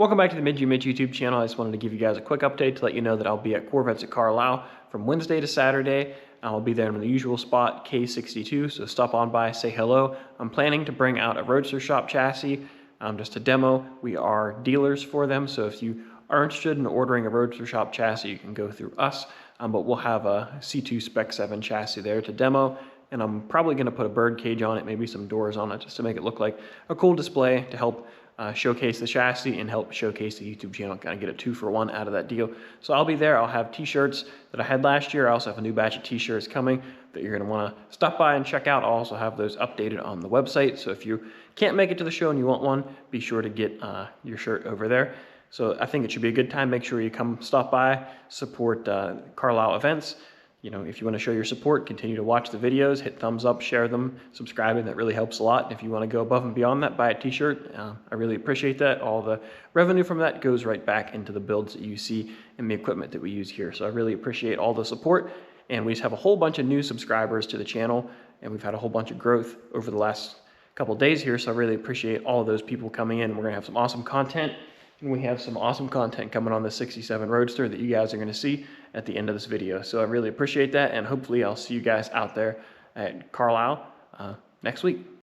Welcome back to the Mitch YouTube channel. I just wanted to give you guys a quick update to let you know that I'll be at Corvettes at Carlisle from Wednesday to Saturday. I'll be there in the usual spot, K62, so stop on by, say hello. I'm planning to bring out a Roadster shop chassis just to demo. We are dealers for them, so if you are interested in ordering a Roadster shop chassis, you can go through us, but we'll have a C2 Spec 7 chassis there to demo. And I'm probably going to put a bird cage on it, maybe some doors on it, just to make it look like a cool display to help showcase the chassis and help showcase the YouTube channel, kind of get a 2-for-1 out of that deal. So I'll be there. I'll have t-shirts that I had last year. I also have a new batch of t-shirts coming that you're going to want to stop by and check out. I'll also have those updated on the website. So if you can't make it to the show and you want one, be sure to get your shirt over there. So I think it should be a good time. Make sure you come stop by, support Carlisle events. You know, if you want to show your support, continue to watch the videos, hit thumbs up, share them, subscribing. That really helps a lot. And if you want to go above and beyond that, buy a t-shirt. I really appreciate that. All the revenue from that goes right back into the builds that you see and the equipment that we use here. So I really appreciate all the support. And we just have a whole bunch of new subscribers to the channel, and we've had a whole bunch of growth over the last couple of days here. So I really appreciate all of those people coming in. We're going to have some awesome content. And we have some awesome content coming on the 67 Roadster that you guys are going to see at the end of this video. So I really appreciate that, and hopefully I'll see you guys out there at Carlisle next week.